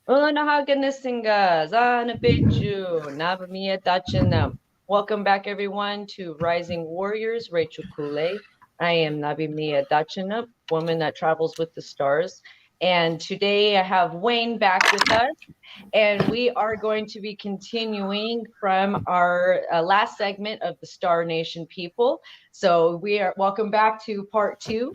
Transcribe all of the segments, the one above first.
Unahaganasinga, Zanapichu, Navamia Dachinam. Welcome back, everyone, to Rising Warriors Rachael Kulei. I am Navimia Dachinam, woman that travels with the stars. And today I have Wayne back with us, and we are going to be continuing from our last segment of the Star Nation people. So we are welcome back to part 2.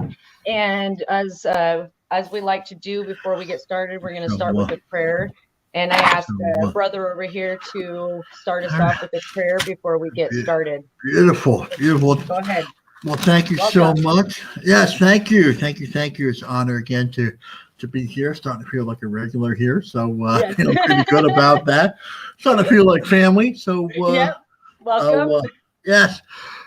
And as we like to do before we get started, we're going to start with a prayer. And I asked brother over here to start us off with a prayer before we get started. Beautiful. Go ahead. Well, thank you so much. Yes, thank you. It's an honor again to be here. Starting to feel like a regular here, so Yes. feeling pretty good about that. Starting to feel like family. So Yep. Welcome. Yes.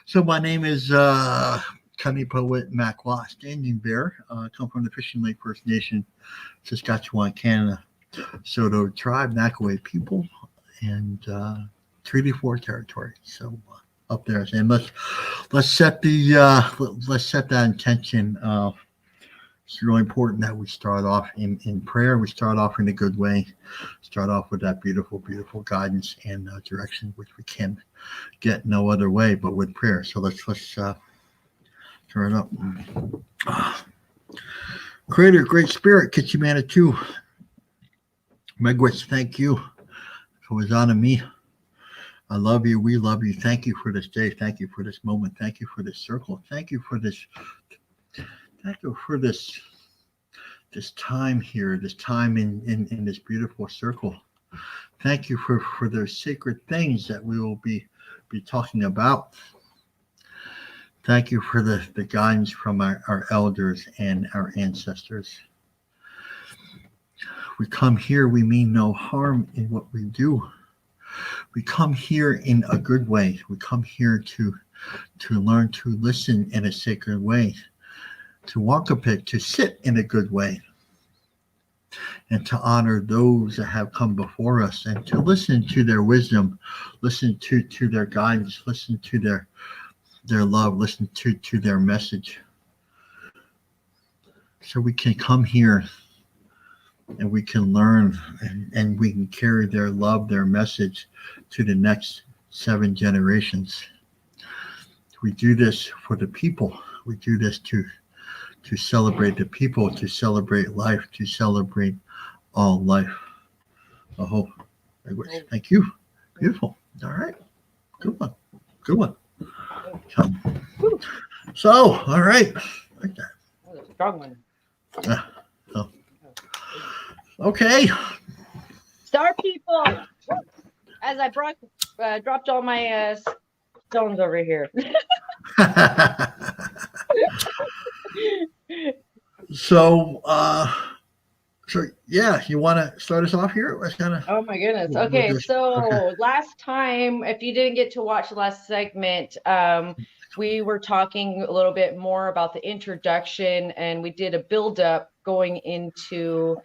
So my name is Cunny Poet Makwa Standing Bear. Come from the Fishing Lake First Nation, Saskatchewan, Canada, Saulteaux tribe, Nakaway people, and Treaty 4 territory. So up there, and let's set that intention. It's really important that we start off in prayer. We start off in a good way. Start off with that beautiful guidance and direction, which we can get no other way but with prayer. So let's turn it up. Creator, Great Spirit, Kitchimanitou, Megwitz, thank you for his honor me. I love you. We love you. Thank you for this day. Thank you for this moment. Thank you for this circle. Thank you for this. Thank you for this time here. This time in this beautiful circle. Thank you for the sacred things that we will be talking about. Thank you for the guidance from our elders and our ancestors. We come here. We mean no harm in what we do. We come here in a good way. We come here to learn to listen in a sacred way, to walk a bit, to sit in a good way, and to honor those that have come before us, and to listen to their wisdom, listen to their guidance, listen to their love, listen to their message. So we can come here and we can learn and we can carry their love, their message to the next 7 generations. We do this for the people. We do this to celebrate the people, to celebrate life, to celebrate all life. Oh, thank you. Beautiful. All right. Good one. So, all right. Like that. That was a strong one. Okay. Star people. As I dropped all my stones over here. So yeah, you want to start us off here? Oh my goodness. Okay, so last time, if you didn't get to watch the last segment, we were talking a little bit more about the introduction, and we did a build-up going into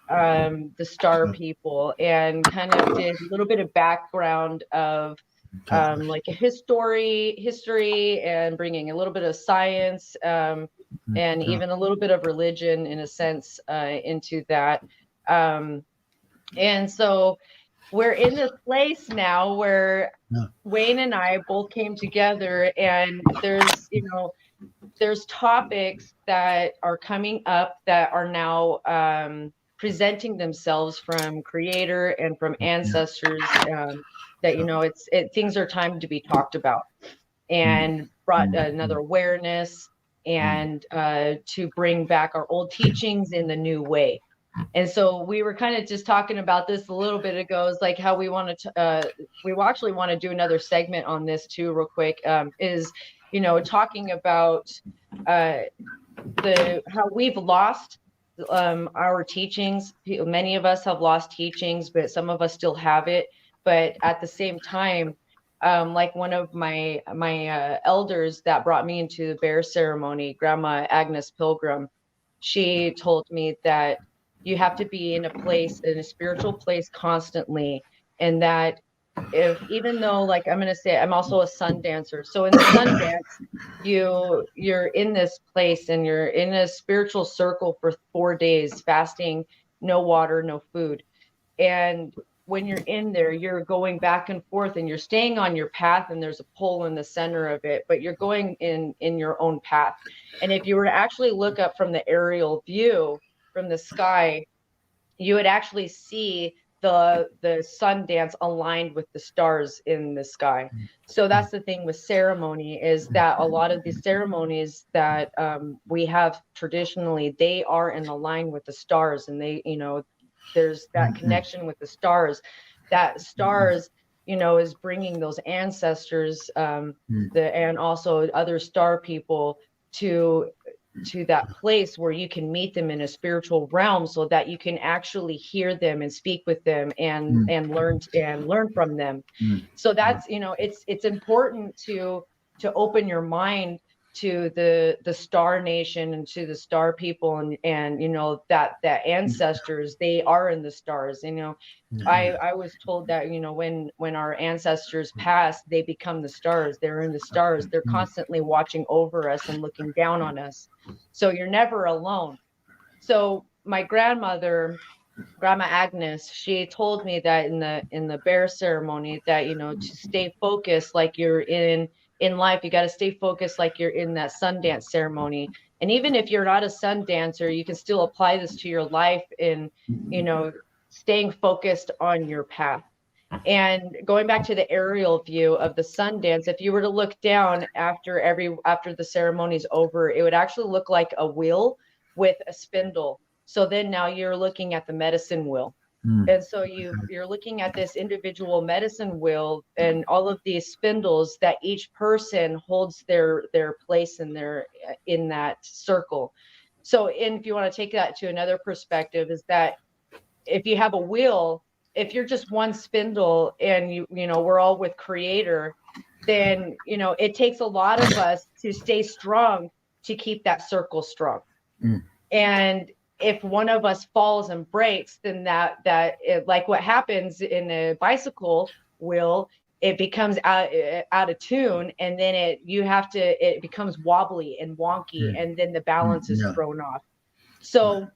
the Star people, and kind of did a little bit of background of like a history, and bringing a little bit of science, and even a little bit of religion in a sense into that. And so we're in this place now where Wayne and I both came together, and there's topics that are coming up that are now presenting themselves from creator and from ancestors, that things are time to be talked about, and brought another awareness, and to bring back our old teachings in the new way. And so we were kind of just talking about this a little bit ago, is like how we actually want to do another segment on this too, real quick, is talking about how we've lost our teachings. Many of us have lost teachings, but some of us still have it. But at the same time, like one of my elders that brought me into the bear ceremony, Grandma Agnes Pilgrim, she told me that you have to be in a spiritual place constantly, and that even though, like, I'm going to say, I'm also a sun dancer. So in the sun dance, you're in this place, and you're in a spiritual circle for 4 days, fasting, no water, no food. And when you're in there, you're going back and forth and you're staying on your path, and there's a pole in the center of it, but you're going in your own path. And if you were to actually look up from the aerial view from the sky, you would actually see the sun dance aligned with the stars in the sky. So that's the thing with ceremony, is that a lot of these ceremonies that we have traditionally, they are in line with the stars, and they, there's that connection with the stars. That stars, is bringing those ancestors, and also other star people to that place where you can meet them in a spiritual realm, so that you can actually hear them and speak with them and learn from them. So that's, it's important to open your mind to the star nation and to the star people, and that ancestors, they are in the stars. I was told that when our ancestors pass, they become the stars. They're in the stars. They're constantly watching over us and looking down on us. So you're never alone. So my grandmother, Grandma Agnes, she told me that in the bear ceremony, that to stay focused like you're in life, you got to stay focused like you're in that Sundance ceremony. And even if you're not a sun dancer, you can still apply this to your life in staying focused on your path. And going back to the aerial view of the sun dance, if you were to look down after the ceremony's over, it would actually look like a wheel with a spindle. So then now you're looking at the medicine wheel. And so you're looking at this individual medicine wheel and all of these spindles that each person holds their place in that circle. So if you want to take that to another perspective, is that if you have a wheel, if you're just one spindle and we're all with Creator, then it takes a lot of us to stay strong to keep that circle strong. And if one of us falls and breaks, then that like what happens in a bicycle wheel, it becomes out of tune, and then it becomes wobbly and wonky, and then the balance is thrown off. So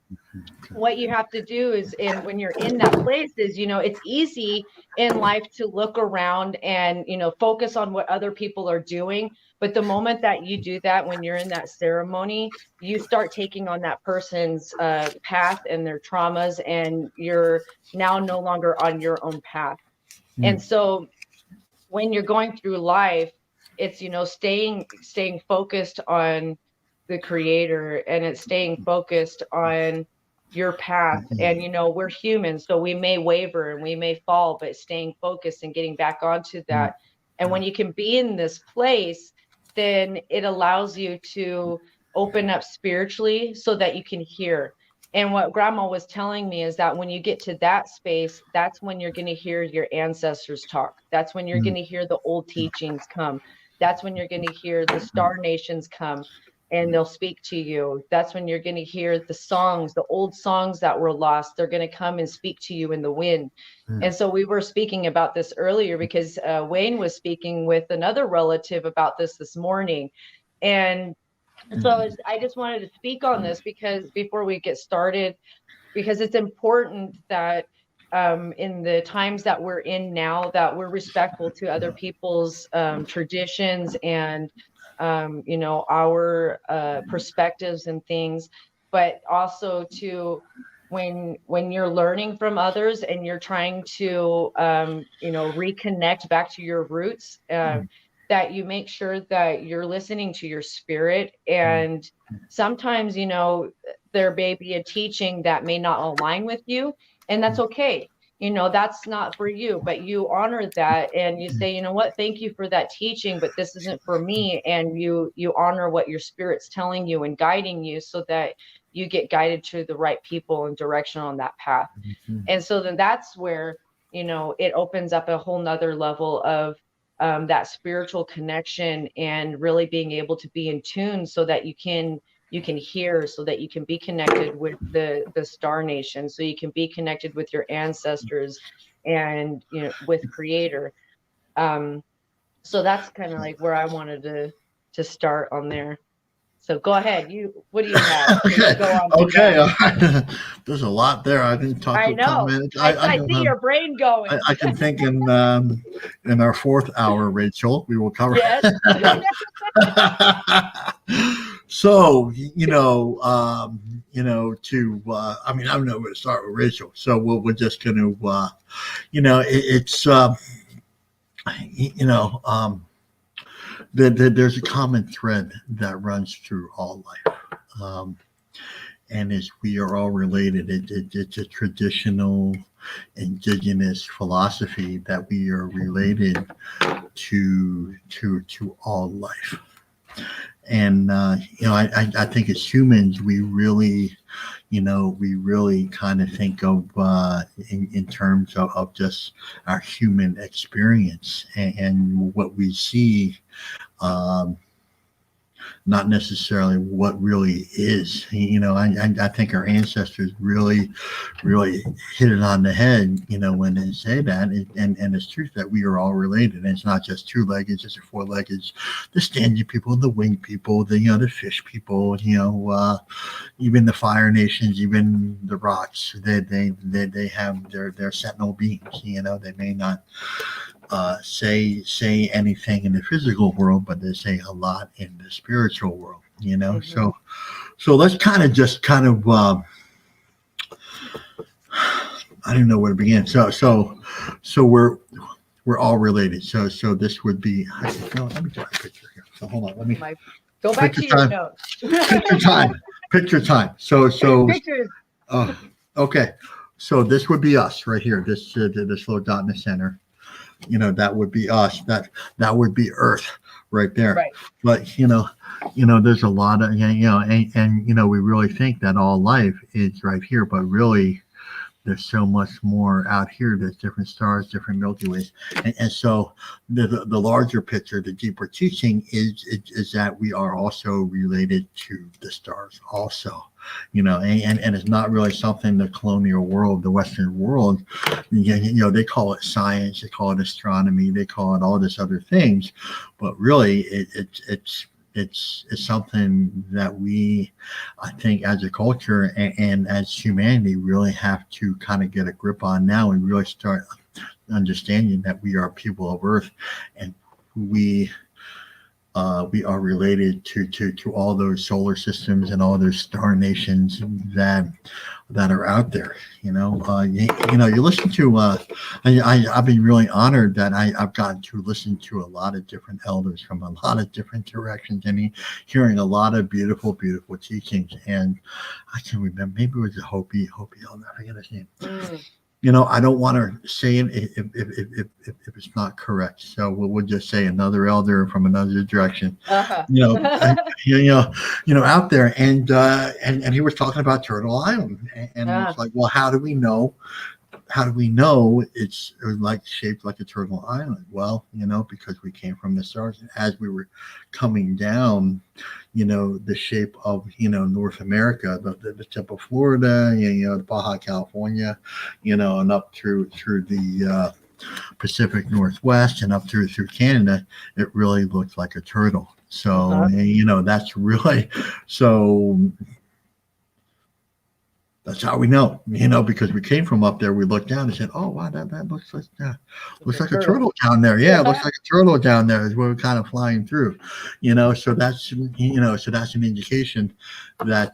what you have to do is, when you're in that place, is it's easy in life to look around and focus on what other people are doing. But the moment that you do that, when you're in that ceremony, you start taking on that person's path and their traumas, and you're now no longer on your own path. And so when you're going through life, it's staying focused on the Creator, and it's staying focused on your path. And we're human, so we may waver and we may fall, but staying focused and getting back onto that. And when you can be in this place, then it allows you to open up spiritually so that you can hear. And what Grandma was telling me is that when you get to that space, that's when you're going to hear your ancestors talk. That's when you're going to hear the old teachings come. That's when you're going to hear the star nations come, and they'll speak to you. That's when you're going to hear the songs, the old songs that were lost. They're going to come and speak to you in the wind. And so we were speaking about this earlier, because Wayne was speaking with another relative about this morning. And so I just wanted to speak on this, because before we get started, because it's important that in the times that we're in now, that we're respectful to other people's traditions and our perspectives and things, but also to when you're learning from others and you're trying to reconnect back to your roots, that you make sure that you're listening to your spirit. And sometimes there may be a teaching that may not align with you, and that's okay. That's not for you, but you honor that and you say, what, thank you for that teaching, but this isn't for me. And you honor what your spirit's telling you and guiding you, so that you get guided to the right people and direction on that path. And so then that's where, it opens up a whole nother level of that spiritual connection, and really being able to be in tune, so that you can hear, so that you can be connected with the star nation, so you can be connected with your ancestors and with Creator. So that's kind of like where I wanted to start on there. So go ahead. What do you have? Okay. Go on Okay. There's a lot there. I didn't talk I to know. comment. I see your brain going. I can think in our fourth hour, Rachel, we will cover. Yes. So, I mean, I don't know where to start with Rachel. So we're just going to, there's a common thread that runs through all life. And as we are all related, it's a traditional indigenous philosophy that we are related to all life. And I think as humans, we really kind of think of in terms of just our human experience and what we see. Not necessarily what really is. I think our ancestors really hit it on the head, when they say that. And it's true that we are all related. And it's not just two-legged, it's the four-legged, the standing people, the winged people, the fish people, even the fire nations, even the rocks. They have their sentinel beings. They may not say anything in the physical world, but they say a lot in the spiritual world, Mm-hmm. So let's kind of I don't know where to begin. So we're all related. So this would be, let me draw a picture here. So hold on, let me go back to your notes. Picture time. So pictures. Okay. So this would be us right here. This little dot in the center. That would be us. That would be Earth right there. Right. But there's a lot of and we really think that all life is right here, but really there's so much more out here. There's different stars, different Milky Ways, and so the larger picture, the deeper teaching is that we are also related to the stars, also. And it's not really something the colonial world, the Western world, they call it science, they call it astronomy, they call it all this other things, but really it's something that we, I think, as a culture and as humanity, really have to kind of get a grip on now and really start understanding that we are people of Earth, and we are related to all those solar systems and all those star nations that are out there. You listen to. I've been really honored that I've gotten to listen to a lot of different elders from a lot of different directions and hearing a lot of beautiful teachings. And I can remember, maybe it was a Hopi elder. I forget his name. I don't want to say it if it's not correct. So we'll just say another elder from another direction. Uh-huh. Out there, and he was talking about Turtle Island, and it's like, well, how do we know? How do we know it's like shaped like a turtle island? Well, because we came from the stars, and as we were coming down, the shape of North America, the tip of Florida, the Baja California, and up through the Pacific Northwest and up through Canada, it really looked like a turtle. So that's really so. That's how we know, because we came from up there. We looked down and said, "Oh, wow, that looks like a turtle down there." Yeah, it looks like a turtle down there as we're kind of flying through, So that's an indication that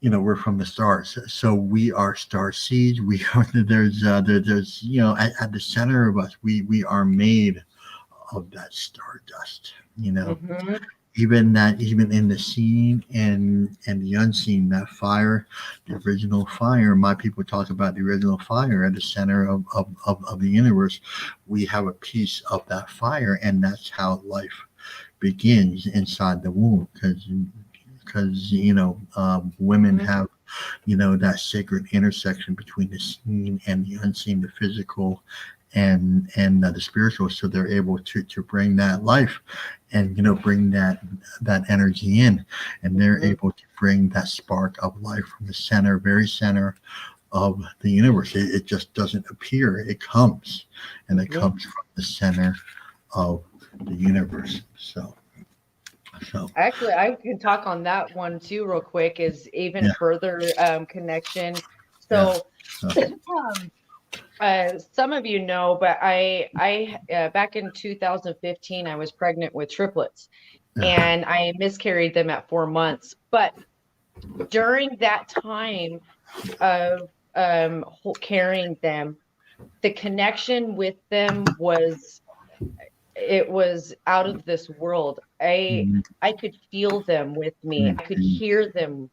we're from the stars. So we are star seeds. We are there's at the center of us. We are made of that stardust. Mm-hmm. Even in the seen and the unseen, that fire, the original fire, my people talk about the original fire at the center of the universe. We have a piece of that fire, and that's how life begins inside the womb, because women have that sacred intersection between the seen and the unseen, the physical and the spiritual, so they're able to bring that life and bring that energy in, and they're able to bring that spark of life from the very center of the universe. It just doesn't appear, it comes, and it comes from the center of the universe. So Actually, I can talk on that one too, real quick. Is even further connection. So, some of you know, but I back in 2015, I was pregnant with triplets, and I miscarried them at 4 months. But during that time of carrying them, the connection with them was out of this world. I could feel them with me. I could hear them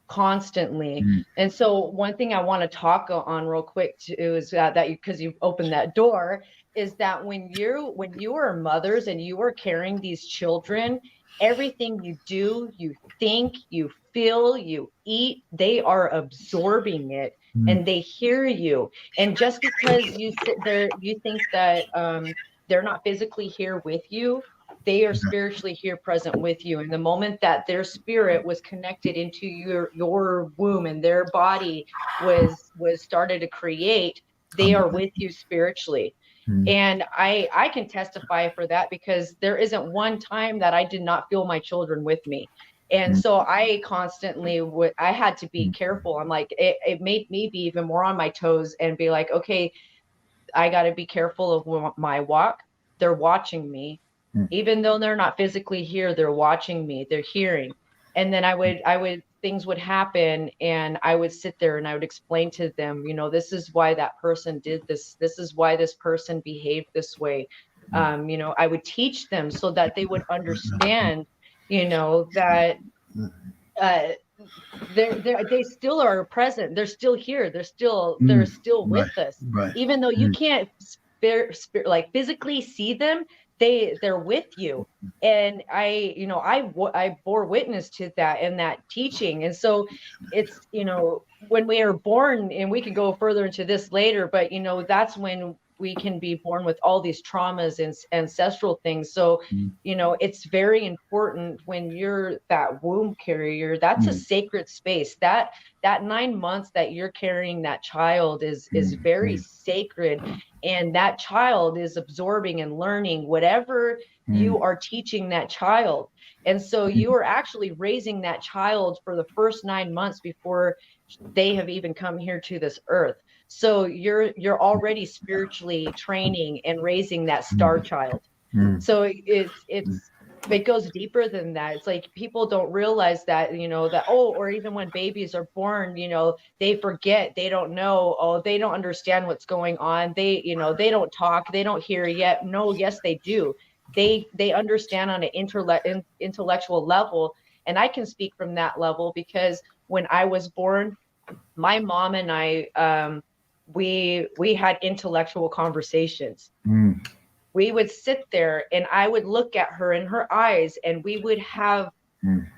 constantly. And so one thing I want to talk on real quick too is that because you opened that door, is that when you are mothers and you are carrying these children, everything you do, you think, you feel, you eat, they are absorbing it and they hear you. And just because you sit there, you think that they're not physically here with you, they are spiritually here present with you. And the moment that their spirit was connected into your womb and their body was started to create, they are with you spiritually. And I can testify for that, because there isn't one time that I did not feel my children with me. And so I constantly I had to be careful. I'm like, it made me be even more on my toes and be like, okay, I got to be careful of my walk. They're watching me. Even though they're not physically here, they're watching me, they're hearing. And then things would happen, and I would sit there and I would explain to them, this is why that person did this. This is why this person behaved this way. I would teach them so that they would understand, that they still are present. They're still here. They're still with us. Right. Even though you can't like physically see them, they're with you. And I bore witness to that and that teaching. And so it's, when we are born, and we can go further into this later, but that's when we can be born with all these traumas and ancestral things. So, it's very important when you're that womb carrier, that's a sacred space. That 9 months that you're carrying that child is very sacred. And that child is absorbing and learning whatever you are teaching that child. And so you are actually raising that child for the first 9 months before they have even come here to this earth. So you're already spiritually training and raising that star child. So it goes deeper than that. It's like people don't realize that, or even when babies are born, they forget, they don't know, they don't understand what's going on. They don't talk, they don't hear yet. No, yes, they do. They understand on an intellectual level. And I can speak from that level, because when I was born, my mom and I, we had intellectual conversations. We would sit there and I would look at her in her eyes, and we would have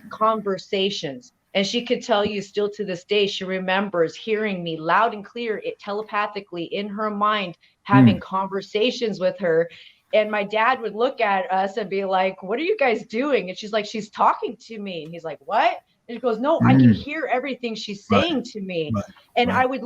conversations. And she could tell you still to this day, she remembers hearing me loud and clear, telepathically in her mind, having conversations with her. And my dad would look at us and be like, "What are you guys doing?" And she's like, "She's talking to me." And he's like, "What?" And she goes, "No, I can hear everything she's saying to me." And I would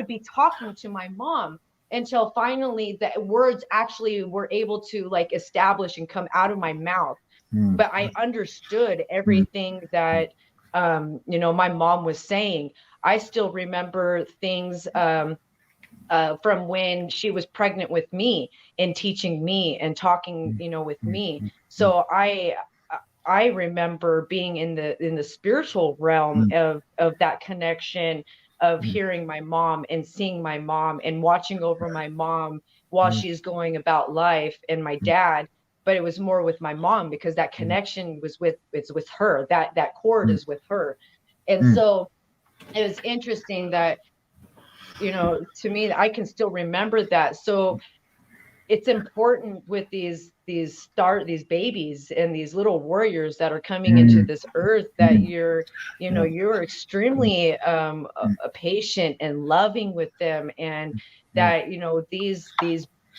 be talking to my mom until finally the words actually were able to like establish and come out of my mouth. But I understood everything that, my mom was saying. I still remember things from when she was pregnant with me and teaching me and talking, with me. So I remember being in the spiritual realm of that connection of hearing my mom and seeing my mom and watching over my mom while she's going about life, and my dad. But it was more with my mom, because that connection was with her, that cord is with her. And so it was interesting that, to me, I can still remember that. So it's important with these babies and these little warriors that are coming into this earth, that you're extremely patient and loving with them. And that, these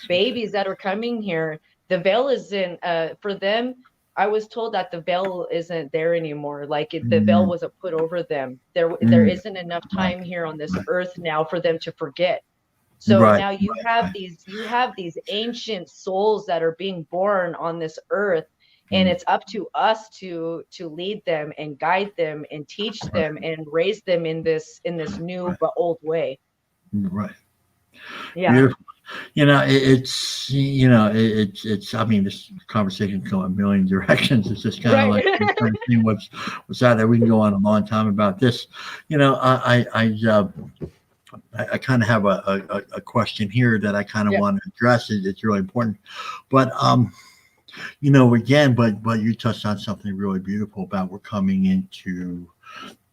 babies that are coming here, the veil isn't for them. I was told that the veil isn't there anymore. Like the veil wasn't put over them. There isn't enough time here on this earth now for them to forget. So Right, now you have these ancient souls that are being born on this earth, and it's up to us to lead them and guide them and teach them and raise them in this new but old way. right. Yeah. Beautiful. It's. I mean, this conversation can go a million directions. It's just kind of like we're trying to see what's out there. We can go on a long time about this. I kind of have a question here that I kind of want to address. It's really important, but again, but you touched on something really beautiful about we're coming into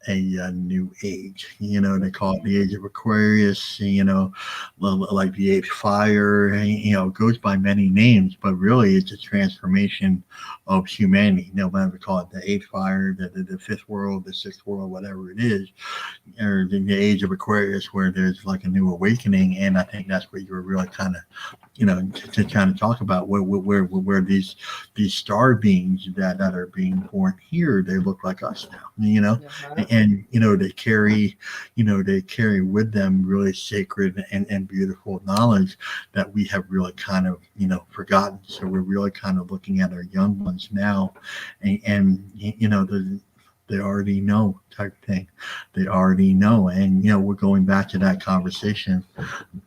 a new age. They call it the age of Aquarius. Like the age of fire. It goes by many names, but really it's a transformation of humanity. Whether we call it the age of fire, the fifth world, the sixth world, whatever it is, or the age of Aquarius, where there's like a new awakening. And I think that's what you were really kind of to kind of talk about where these star beings that are being born here, they look like us now, and they carry with them really sacred and beautiful knowledge that we have really kind of forgotten. So we're really kind of looking at our young ones now, and they already know type thing. They already know. And, we're going back to that conversation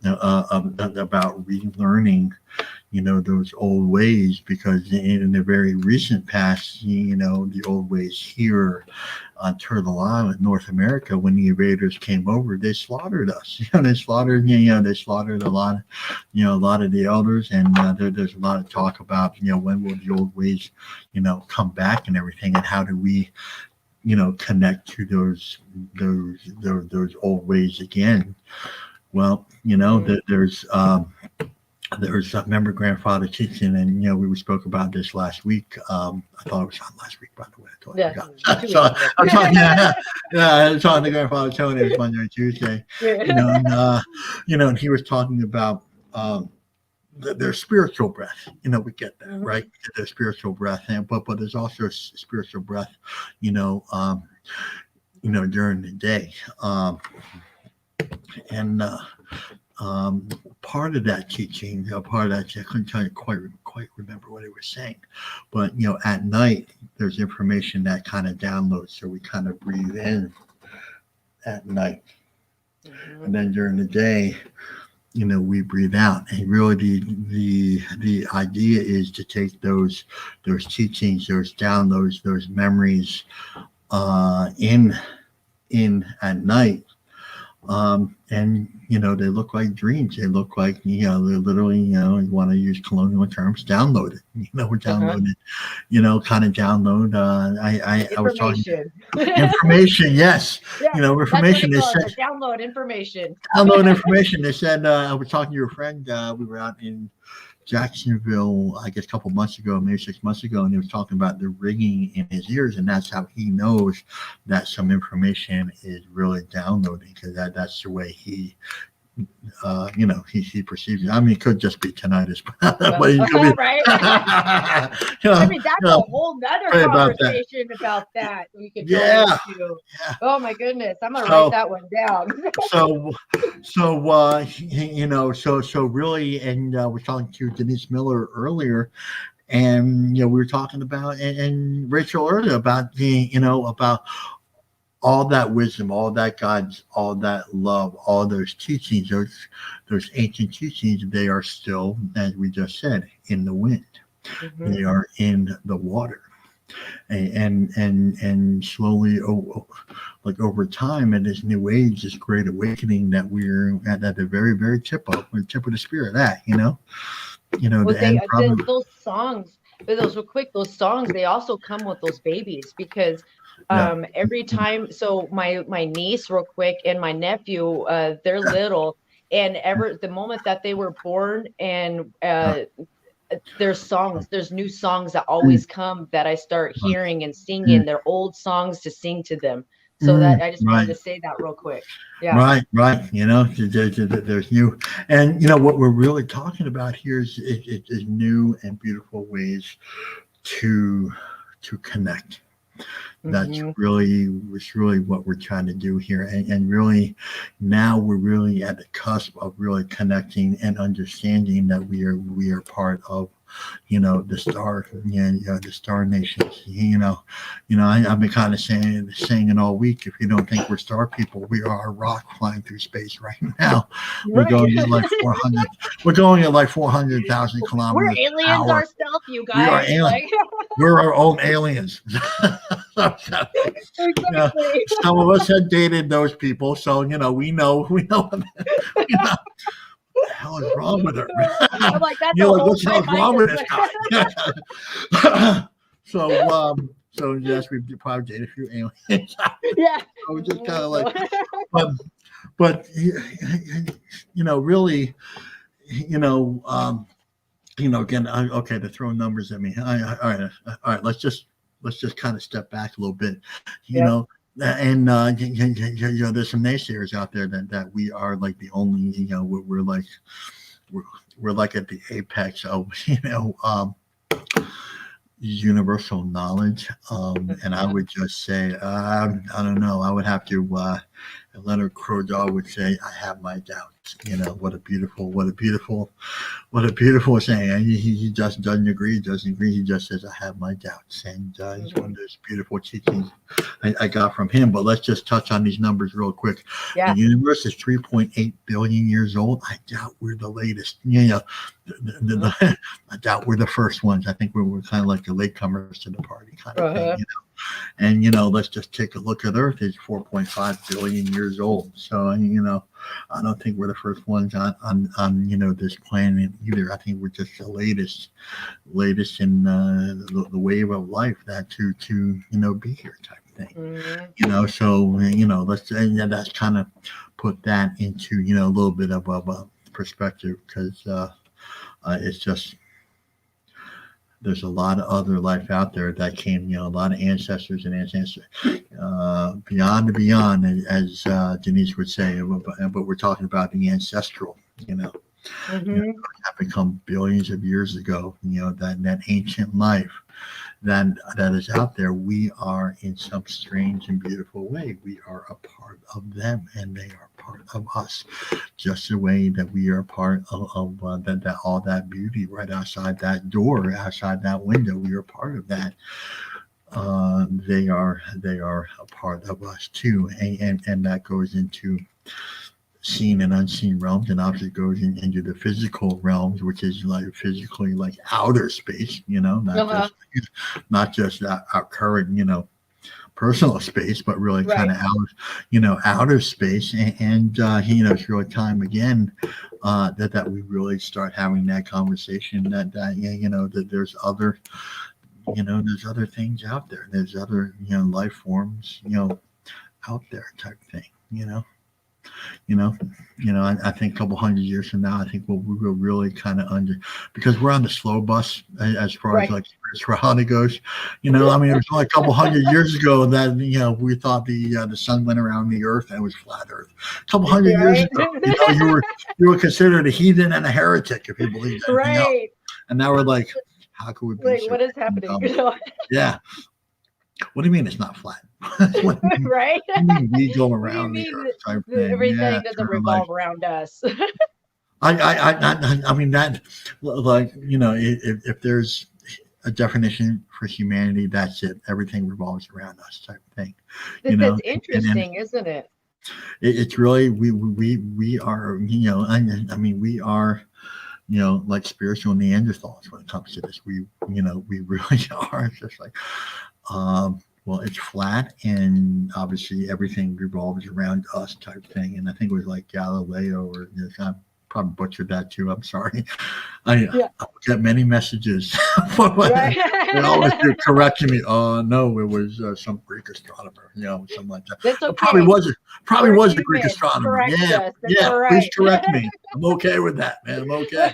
about relearning, those old ways, because in the very recent past, the old ways here on Turtle Island, North America, when the invaders came over, they slaughtered us. They slaughtered a lot of the elders, and there's a lot of talk about, when will the old ways, come back and everything, and how do we, connect to those old ways again. Well, there's a member grandfather teaching, and we spoke about this last week. I thought it was on last week, by the way. I was on the grandfather show, and it was Monday and Tuesday. And he was talking about their spiritual breath. We get that, right? Their spiritual breath, but there's also spiritual breath, during the day, and part of that teaching, I couldn't quite remember what he was saying, but at night there's information that kind of downloads, so we kind of breathe in at night, and then during the day, we breathe out. And really the idea is to take those teachings, those downloads, those memories in at night, and they look like dreams. They look like they're literally, you want to use colonial terms, downloaded. We're downloaded, kind of download. I was talking information. Yes, information. They said download information. Download information. They said I was talking to your friend. We were out in Jacksonville, I guess a couple months ago, maybe 6 months ago, and he was talking about the ringing in his ears, and that's how he knows that some information is really downloading, because that's the way he he perceives it. I mean, it could just be tinnitus, but it could be, right? I mean, that's a whole nother conversation about that. We could go into. Oh my goodness, I'm gonna write that one down. So really, and we're talking to Denise Miller earlier, and we were talking about and Rachel earlier about about all that wisdom, all that guidance, all that love, all those teachings, those ancient teachings, they are still, as we just said, in the wind. They are in the water, and slowly, like over time, in this new age, this great awakening that we're at the very, very tip of the spirit. Those songs. But those real quick, those songs, they also come with those babies, because every time, so my niece real quick and my nephew, they're little, and the moment that they were born, and there's new songs that always come that I start hearing and singing. They're old songs to sing to them. So that I just wanted to say that real quick. Yeah. Right. There's new, and what we're really talking about here is new and beautiful ways to connect. That's really what we're trying to do here, and really now we're really at the cusp of really connecting and understanding that we are part of, the star, the star nations. I've been kind of saying it all week. If you don't think we're star people, we are a rock flying through space right now. We're going at like 400. We're going at like 400,000 kilometers. We're aliens an hour. ourselves, you guys. We are aliens. We're our own aliens. Exactly. Some of us had dated those people, so we know. What the hell is wrong with her? I'm like, that's what the hell's wrong with this guy? So yes, we probably dated a few aliens. Yeah. I was just kind of like, but really, again, okay, to throw numbers at me. All right. Let's just kind of step back a little bit, and there's some naysayers out there that we are like the only, we're like at the apex of, universal knowledge. And I would just say, I don't know. I would have to, Leonard Crowdell would say, I have my doubts. What a beautiful saying. And he just doesn't agree. He just says, I have my doubts. And it's one of those beautiful teachings I got from him. But let's just touch on these numbers real quick. Yeah. The universe is 3.8 billion years old. I doubt we're the latest. I doubt we're the first ones. I think we're kind of like the latecomers to the party kind of thing. And let's just take a look at Earth. It's 4.5 billion years old. So I don't think we're the first ones on this planet either. I think we're just the latest in the wave of life that to be here type thing. So let's, and that's kind of put that into a little bit of a perspective, because it's just, there's a lot of other life out there that came, a lot of ancestors beyond the beyond, as Denise would say. But we're talking about the ancestral, have become billions of years ago. That ancient life that is out there. We are, in some strange and beautiful way, we are a part of them, and they are part of us, just the way that we are part of that all that beauty right outside that door, outside that window. We are part of that. They are a part of us too, and that goes into seen and unseen realms, and obviously goes into the physical realms, which is like physically like outer space, not just our current personal space, but really kind of outer space. And it's really time again that we really start having that conversation that there's other things out there. There's other life forms out there type thing. I think a couple hundred years from now, I think we'll really kind of because we're on the slow bus as far as like spirituality goes. It was only a couple hundred years ago that we thought the sun went around the earth and it was flat earth. A couple hundred years ago, you were considered a heathen and a heretic if you believed that. Right. And now we're like, how could we be? Like, what is happening? Yeah. What do you mean it's not flat? Right? We go around the earth type thing. Everything doesn't revolve around us. I mean that, like, if there's a definition for humanity, that's it. Everything revolves around us type thing. That's interesting, isn't it? It's really we are we are like spiritual Neanderthals when it comes to this. We really are. It's just like well, it's flat, and obviously everything revolves around us type thing. And I think it was like Galileo, or I probably butchered that too. I'm sorry. I get many messages. They always do correcting me. Oh no, it was some Greek astronomer, something like that. That's okay. Probably was a Greek astronomer. Correct Please correct me. I'm okay with that, man. I'm okay.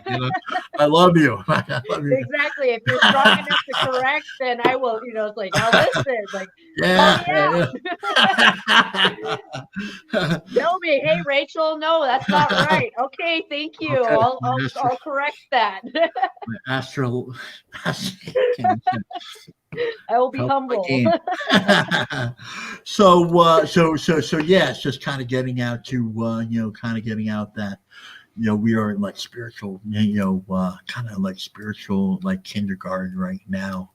I love you. Exactly. If you're strong enough to correct, then I will. It's like, I'll listen. Like, tell me, hey Rachel, no, that's not right. Okay, thank you. Okay. I'll correct that. I will be humble. So yeah, it's just kind of getting out to that, we are in like spiritual, kind of like spiritual, like kindergarten right now.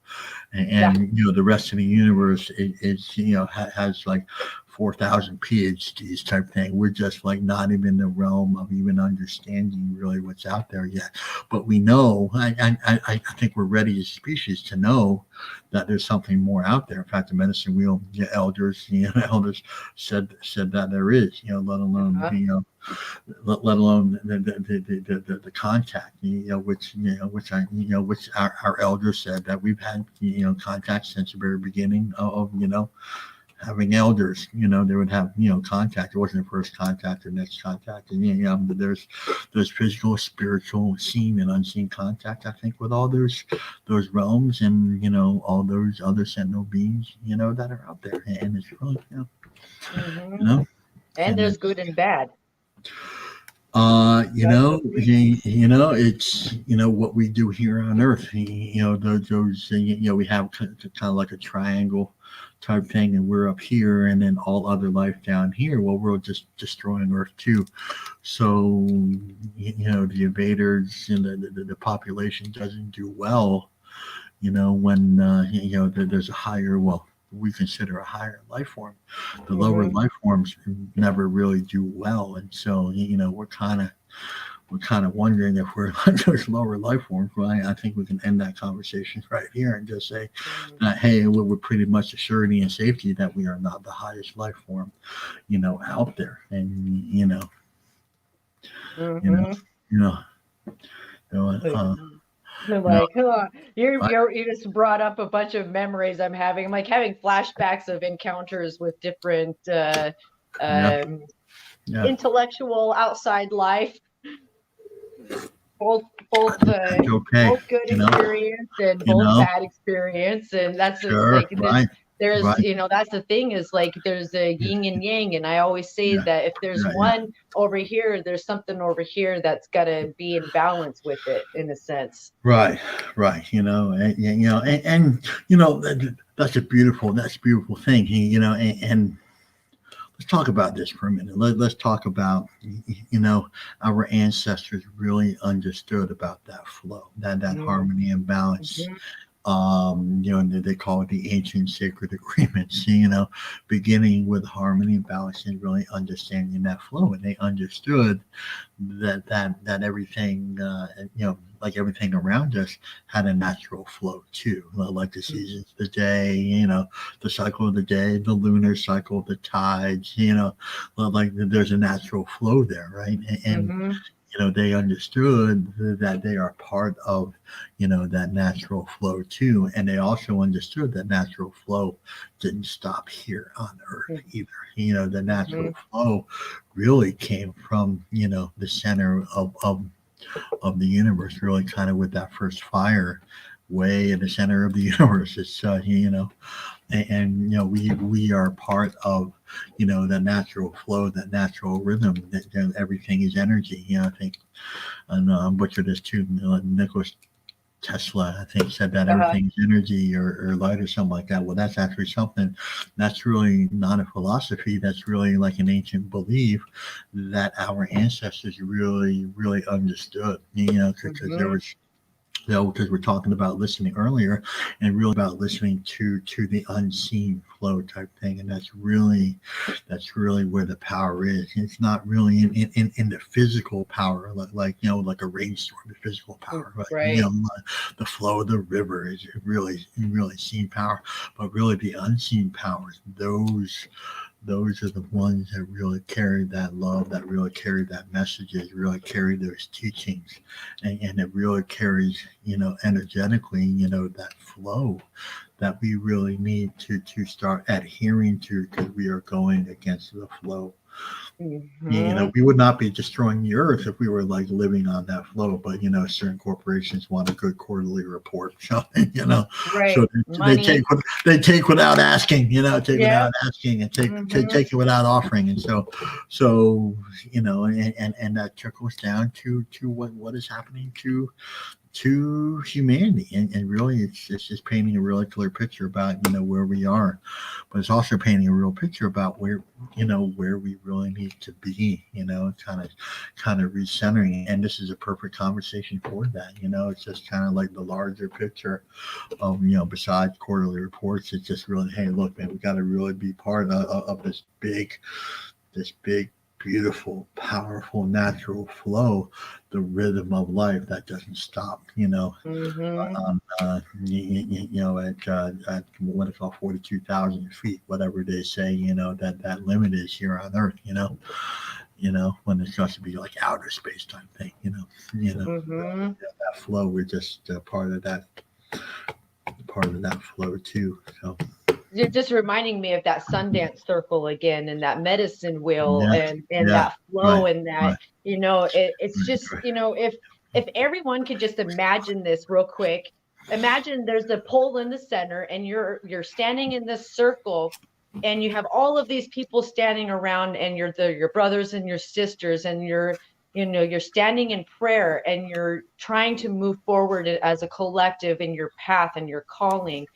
And the rest of the universe is has like 4,000 PhDs type thing. We're just like not even in the realm of even understanding really what's out there yet. But we know, I think we're ready as a species to know that there's something more out there. In fact, the medicine wheel elders said that there is, let alone let alone the contact, which our elders said that we've had, contact since the very beginning of, having elders, they would have, contact. It wasn't the first contact or next contact. And, but there's physical, spiritual, seen and unseen contact, I think, with all those realms and, all those other sentinel beings, that are out there. And it's really, and there's good and bad. It's what we do here on Earth. Those we have kind of like a triangle type thing, and we're up here, and then all other life down here. Well, we're just destroying Earth too. So the invaders and the population doesn't do well. When there's a higher, we consider a higher life form. The lower life forms never really do well, and so we're kind of wondering if we're like those lower life forms. Right? I think we can end that conversation right here and just say that hey, we're pretty much assuring and safety that we are not the highest life form, out there, and you just brought up a bunch of memories I'm having. I'm like having flashbacks of encounters with different intellectual outside life, both good experience and both bad experience, and that's there's that's the thing, is like there's a yin and yang, and I always say that if there's one over here, there's something over here that's got to be in balance with it, in a sense. Right. And that's a beautiful thing, and let's talk about this for a minute. Let's talk about, our ancestors really understood about that flow, that harmony and balance. They call it the ancient sacred agreements, beginning with harmony and balance and really understanding that flow. And they understood that everything, like everything around us had a natural flow too, like the seasons, the day, the cycle of the day, the lunar cycle, the tides, like there's a natural flow there, right? And they understood that they are part of, that natural flow too. And they also understood that natural flow didn't stop here on Earth either. The natural flow really came from, the center of the universe, really kind of with that first fire way in the center of the universe. It's, we are part of, the natural flow, that natural rhythm, that everything is energy. I think, and I butchered this too, Nikola Tesla, I think, said that everything is energy or light or something like that. Well, that's actually something that's really not a philosophy. That's really like an ancient belief that our ancestors really, really understood, because there was, because we're talking about listening earlier, and really about listening to the unseen flow type thing, and that's really where the power is. It's not really in the physical power, like a rainstorm, the physical power, right? The flow of the river is really seen power, but really the unseen powers, those are the ones that really carry that love, that really carry that messages, really carry those teachings, and it really carries, energetically, that flow that we really need to start adhering to, because we are going against the flow. We would not be destroying the Earth if we were like living on that flow, but certain corporations want a good quarterly report, so so they take without asking, without asking, and take it without offering, and so and that trickles down to what is happening to to humanity, and really it's just painting a really clear picture about where we are, but it's also painting a real picture about where we really need to be, kind of recentering. And this is a perfect conversation for that. It's just kind of like the larger picture of besides quarterly reports. It's just really, hey, look, man, we got to really be part of this big beautiful, powerful, natural flow, the rhythm of life that doesn't stop, at what it's called 42,000 feet, whatever they say, that limit is here on Earth, when it's supposed to be like outer space type thing, that flow, we're just part of that flow too. So. You're just reminding me of that Sundance circle again, and that medicine wheel, and that flow, and that it's just if everyone could just imagine this real quick. Imagine there's a pole in the center, and you're standing in this circle, and you have all of these people standing around, and you're your brothers and your sisters, and you're standing in prayer, and you're trying to move forward as a collective in your path and your calling.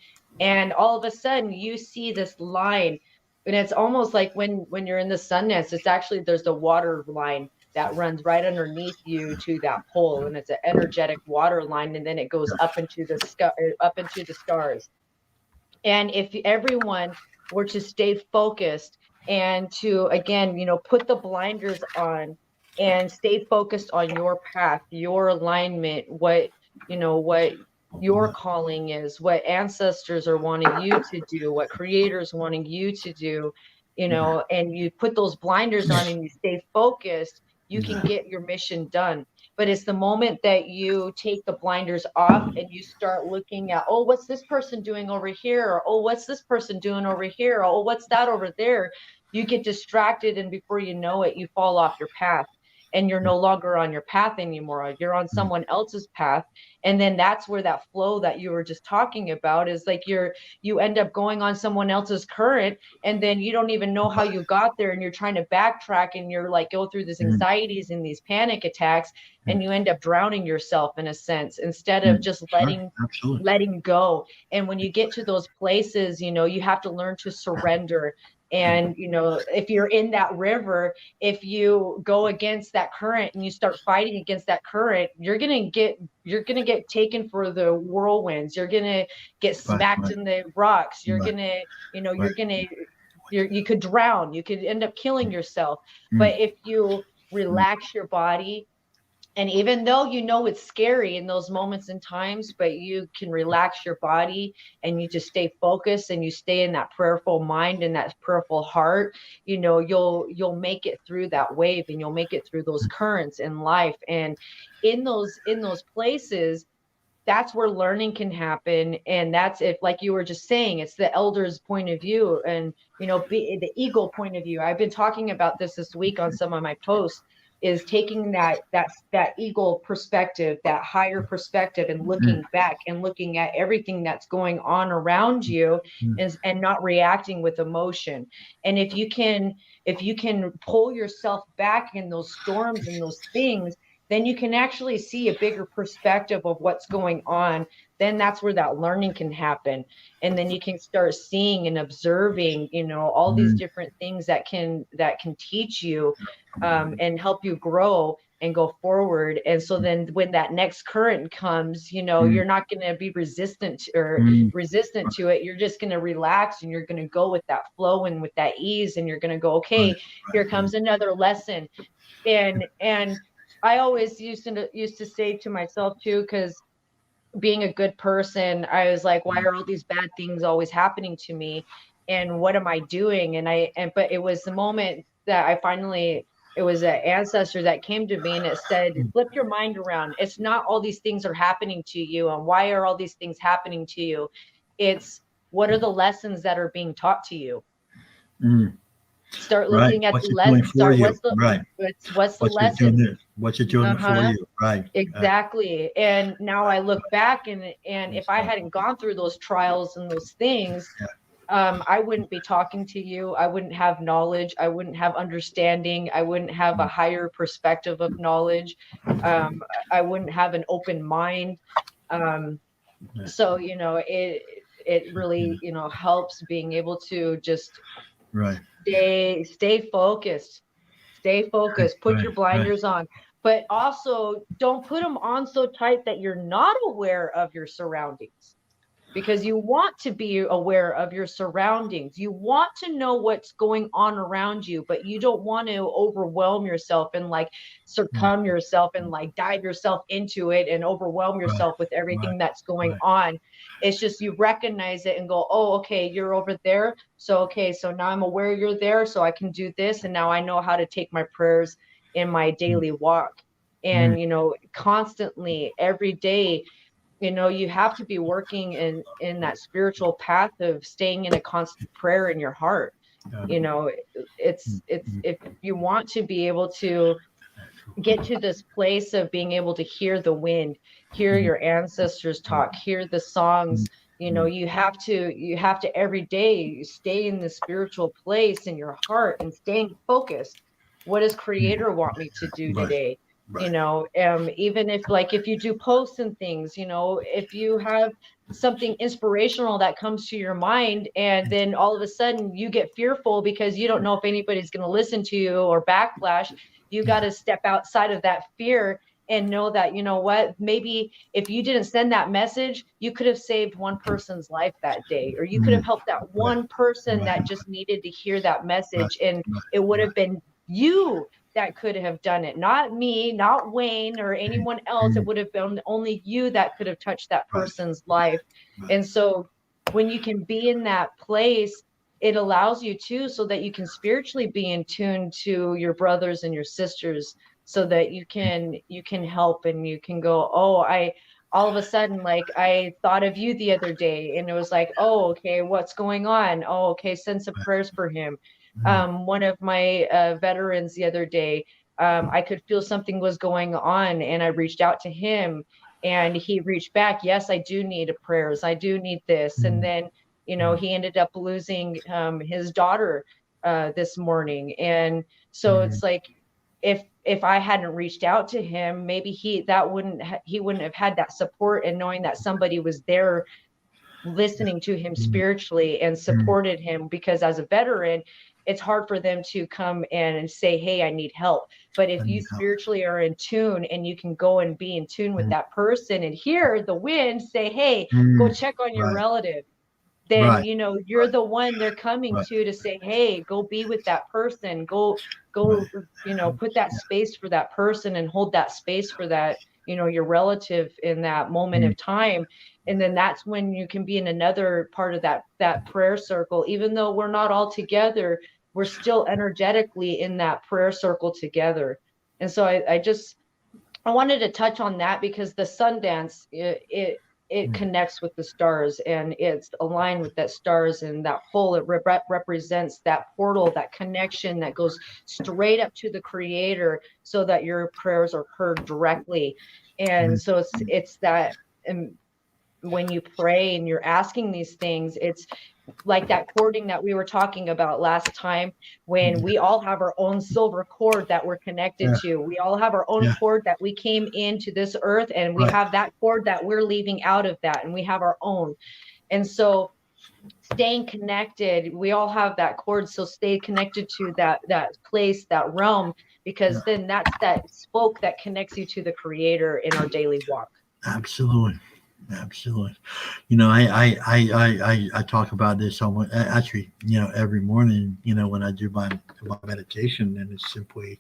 And all of a sudden you see this line, and it's almost like when you're in the Sundance, it's actually, there's a water line that runs right underneath you to that pole, and it's an energetic water line, and then it goes up into the stars. And if everyone were to stay focused and to, again, put the blinders on and stay focused on your path, your alignment, what your calling is, what ancestors are wanting you to do, what creators wanting you to do, and you put those blinders on and you stay focused, you can get your mission done. But it's the moment that you take the blinders off and you start looking at, oh, what's this person doing over here? Or, oh, what's this person doing over here? Or, oh, what's that over there? You get distracted, and before you know it, you fall off your path. And you're no longer on your path anymore. You're on someone else's path. And then that's where that flow that you were just talking about is like you end up going on someone else's current, and then you don't even know how you got there, and you're trying to backtrack, and you're like go through these anxieties and these panic attacks, and you end up drowning yourself in a sense, instead of just letting go. And when you get to those places, you have to learn to surrender. And, if you're in that river, if you go against that current and you start fighting against that current, you're going to get taken for the whirlwinds. You're going to get smacked in the rocks. You're going to, you could drown. You could end up killing yourself. But if you relax your body, and even though it's scary in those moments and times, but you can relax your body and you just stay focused and you stay in that prayerful mind and that prayerful heart, you'll make it through that wave, and you'll make it through those currents in life. And in those places, that's where learning can happen. And that's, if, like you were just saying, it's the elder's point of view, and the eagle point of view. I've been talking about this week on some of my posts, is taking that eagle perspective, that higher perspective, and looking back and looking at everything that's going on around you, and not reacting with emotion. And if you can pull yourself back in those storms and those things, then you can actually see a bigger perspective of what's going on. Then that's where that learning can happen. And then you can start seeing and observing, all these different things that can teach you, and help you grow and go forward. And so then when that next current comes, you're not going to be resistant to it. You're just going to relax, and you're going to go with that flow and with that ease. And you're going to go, okay, here comes another lesson. And I always used to say to myself too, because being a good person, I was like, why are all these bad things always happening to me? And what am I doing? But it was the moment that it was an ancestor that came to me, and it said, flip your mind around. It's not all these things are happening to you, and why are all these things happening to you? It's, what are the lessons that are being taught to you? Start looking at the lessons. What's the lesson? What's it doing for you? Right. Exactly. And now I look back, and if I hadn't gone through those trials and those things, I wouldn't be talking to you. I wouldn't have knowledge. I wouldn't have understanding. I wouldn't have a higher perspective of knowledge. I wouldn't have an open mind. So, it really, helps being able to just Right. stay focused. Stay focused. Put your Right. blinders on, but also don't put them on so tight that you're not aware of your surroundings, because you want to be aware of your surroundings. You want to know what's going on around you, but you don't want to overwhelm yourself and like succumb yourself and like dive yourself into it and overwhelm yourself with everything that's going on. It's just you recognize it and go, oh, okay, you're over there. So, okay, so now I'm aware you're there, so I can do this. And now I know how to take my prayers in my daily walk. And, constantly every day, you have to be working in that spiritual path of staying in a constant prayer in your heart. It's if you want to be able to get to this place of being able to hear the wind, hear your ancestors talk, hear the songs, you have to every day stay in the spiritual place in your heart and staying focused. What does Creator want me to do today? Even if you do posts and things, if you have something inspirational that comes to your mind and then all of a sudden you get fearful because you don't know if anybody's going to listen to you or backlash, you got to step outside of that fear and know that, what, maybe if you didn't send that message, you could have saved one person's life that day, or you could have helped that one person that just needed to hear that message. And it would have been you that could have done it, not me, not Wayne or anyone else. It would have been only you that could have touched that person's life. And so when you can be in that place, it allows you to, so that you can spiritually be in tune to your brothers and your sisters, so that you can help and you can go, oh, all of a sudden, like, I thought of you the other day, and it was like, oh, okay, what's going on? Oh, okay, send some prayers for him. One of my veterans the other day, I could feel something was going on, and I reached out to him, and he reached back. Yes, I do need prayers. I do need this. And then, he ended up losing his daughter this morning. And so it's like, if I hadn't reached out to him, maybe he wouldn't have had that support, and knowing that somebody was there listening to him spiritually and supported him, because as a veteran, it's hard for them to come and say, hey, I need help. But if you spiritually are in tune and you can go and be in tune with that person and hear the wind say, hey, go check on your relative, then, you're the one they're coming to say, hey, go be with that person, go, put that space for that person and hold that space for that, your relative in that moment of time. And then that's when you can be in another part of that prayer circle. Even though we're not all together, we're still energetically in that prayer circle together. And so I wanted to touch on that, because the Sundance, it connects with the stars, and it's aligned with that stars, and that whole, it represents that portal, that connection that goes straight up to the Creator, so that your prayers are heard directly. And so it's that, and when you pray and you're asking these things, it's like that cording that we were talking about last time, when we all have our own silver cord that we're connected to. We all have our own cord that we came into this earth, and we have that cord that we're leaving out of that, and we have our own. And so staying connected, we all have that cord, so stay connected to that place, that realm, because then that's that spoke that connects you to the Creator in our daily walk. Absolutely. I talk about this almost, actually, every morning, when I do my meditation, and it's simply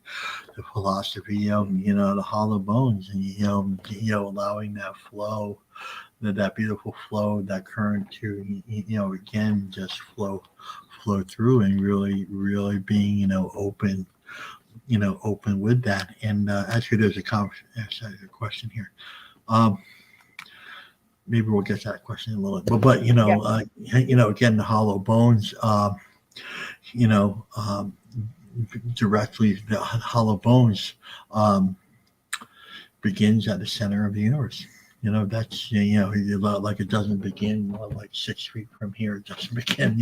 the philosophy of, the hollow bones, and, allowing that flow, that beautiful flow, that current to, again, just flow through, and really being, open, open with that. And actually, there's a question here. Maybe we'll get to that question in a little bit, but again, the hollow bones, directly, the hollow bones begins at the center of the universe. that's, like it doesn't begin like 6 feet from here. It doesn't begin,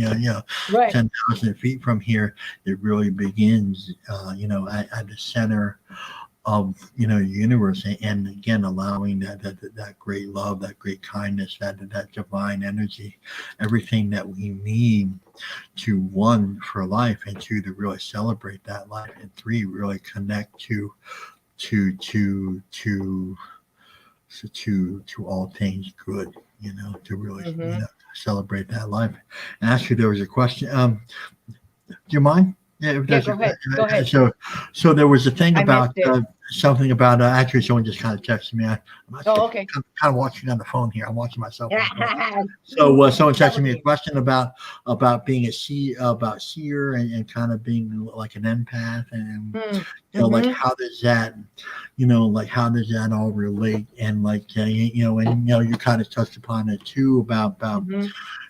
Right. 10,000 feet from here. It really begins, at the center of, universe. And again, allowing that great love, that great kindness, that divine energy, everything that we need to, one, for life, and two, to really celebrate that life, and three, really connect to to to to all things good, to really, celebrate that life. And actually, there was a question. Do you mind? Yeah, if Yeah, there's go ahead. Go ahead. So there was a thing I about missed it. something about actually someone just kind of texted me. I'm actually Okay. kind of watching on the phone here. I'm watching myself. So someone texted me a question about being a seer and kind of being like an empath, and like how does that how does that all relate, and you kind of touched upon it too about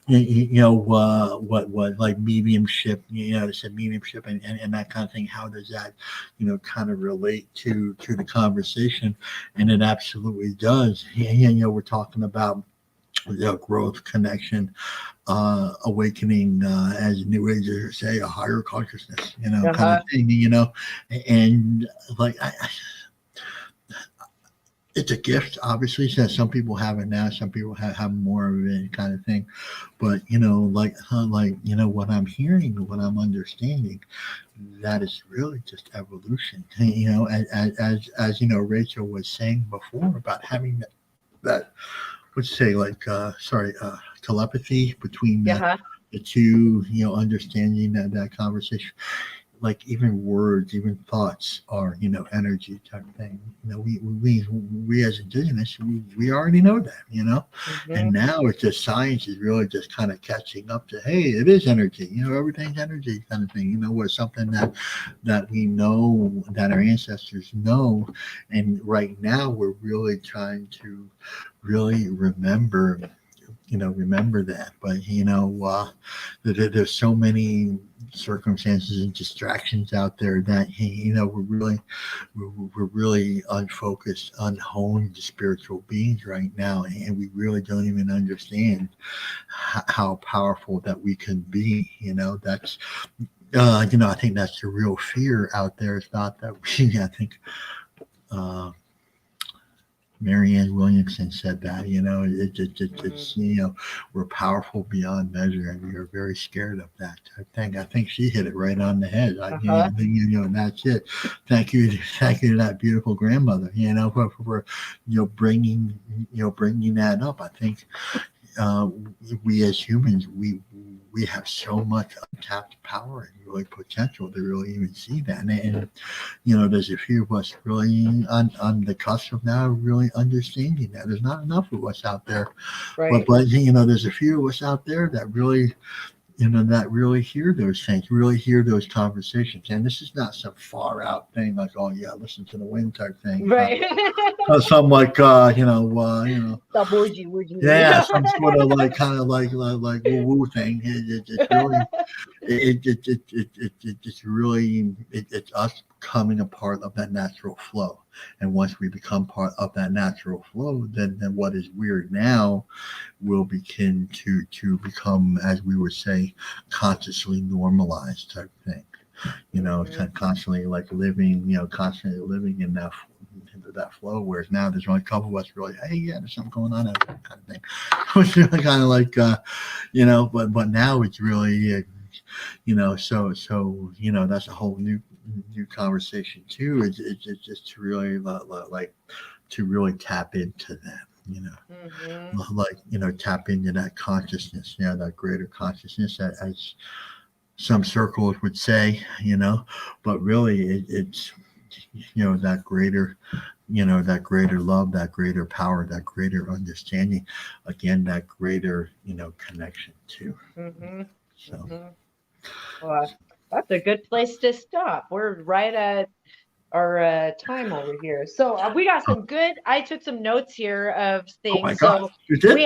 what like mediumship, they said mediumship and that kind of thing. How does that, kind of relate to the conversation? And it absolutely does. We're talking about growth, connection, awakening, as New Agers say, a higher consciousness, kind of thing, and like it's a gift, obviously. So some people have it now, some people have more of it, kind of thing. But what I'm hearing, what I'm understanding, that is really just evolution. As Rachel was saying before about having that let's say telepathy between the two, understanding that conversation. Like even words, even thoughts are, energy type thing. We as Indigenous, we already know that, and now it's just science is really just kind of catching up to, hey, it is energy, everything's energy kind of thing, was something that we know, that our ancestors know, and right now we're really trying to really remember that. But there's so many circumstances and distractions out there that we're really unfocused, unhoned spiritual beings right now, and we really don't even understand how powerful that we can be. That's I think that's the real fear out there. It's not that I think Marianne Williamson said that, it's, we're powerful beyond measure, and we are very scared of that type thing. I think she hit it right on the head. And that's it. Thank you to that beautiful grandmother, for bringing that up. I think we as humans, we have so much untapped power and really potential to really even see that. And there's a few of us really on the cusp of now really understanding that. There's not enough of us out there. Right. But there's a few of us out there that really that really hear those things, really hear those conversations. And this is not some far out thing like, oh yeah, listen to the wind type thing. Right. Some like some sort of like kind of like woo thing. It's really it's us becoming a part of that natural flow. And once we become part of that natural flow, then what is weird now will begin to become, as we would say, consciously normalized type thing. Constantly like constantly living in that flow. Whereas now there's only a couple of us really, hey, yeah, there's something going on, that kind of thing. It's really kind of like, but now it's really, so that's a whole new conversation too. It's just to really to really tap into that. Tap into that consciousness, that greater consciousness, as some circles would say, but really it's that greater love, that greater power, that greater understanding, again, that greater connection too. Well, that's a good place to stop. We're right at our time over here. So we got some good, I took some notes here of things. Oh my God. So You did?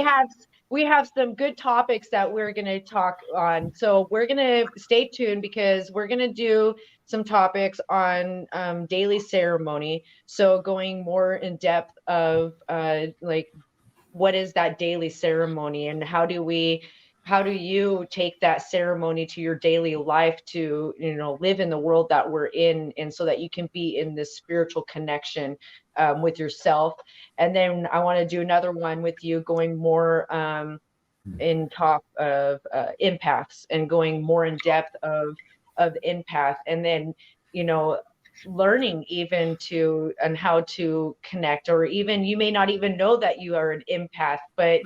we have some good topics that we're going to talk on. So we're going to stay tuned because we're going to do some topics on daily ceremony. So going more in depth of like what is that daily ceremony, and how do you take that ceremony to your daily life to, live in the world that we're in, and so that you can be in this spiritual connection with yourself. And then I want to do another one with you, going more in top of empaths, and going more in depth of empath, and then, learning even to and how to connect, or even you may not even know that you are an empath, but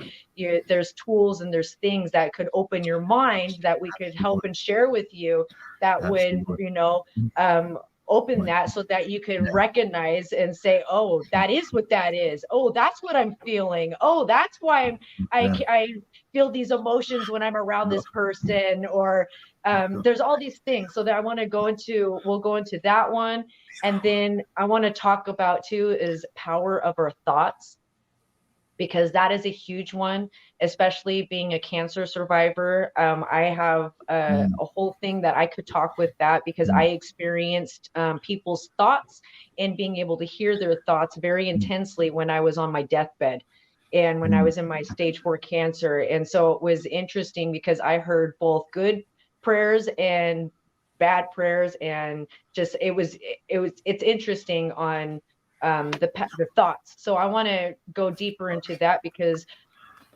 there's tools and there's things that could open your mind that we could help and share with you that would, open that, so that you can recognize and say, oh, that is what that is. Oh, that's what I'm feeling. Oh, that's why I feel these emotions when I'm around this person, or there's all these things. So that we'll go into that one. And then I want to talk about too is power of our thoughts, because that is a huge one, especially being a cancer survivor. I have a whole thing that I could talk with that, because I experienced people's thoughts and being able to hear their thoughts very intensely when I was on my deathbed, and when I was in my stage 4 cancer. And so it was interesting, because I heard both good prayers and bad prayers, and just it's interesting on the thoughts. So I want to go deeper into that, because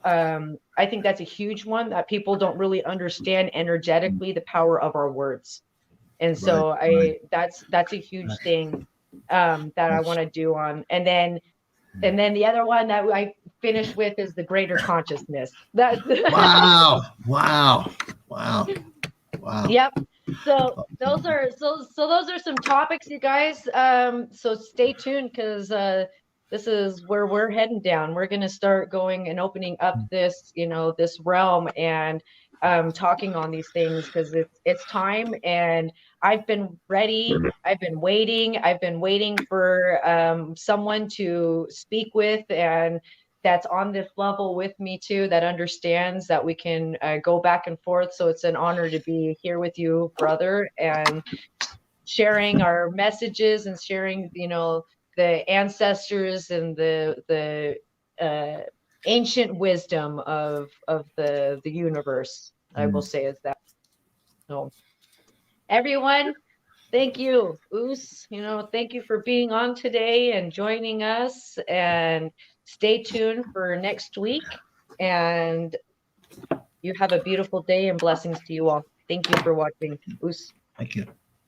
I think that's a huge one that people don't really understand energetically, the power of our words. And so that's a huge thing that I want to do on. And then the other one that I finish with is the greater consciousness. Wow. Yep. So those are some topics, you guys. So stay tuned, because this is where we're heading down. We're going to start going and opening up this, this realm, and talking on these things, because it's time. And I've been ready. I've been waiting for someone to speak with, and that's on this level with me too, that understands that we can go back and forth. So it's an honor to be here with you, brother, and sharing our messages, and sharing, the ancestors and the ancient wisdom of the universe. I will say is that. So everyone, thank you, Oos. Thank you for being on today and joining us, and stay tuned for next week. And you have a beautiful day, and blessings to you all. Thank you for watching. Oos. Thank you.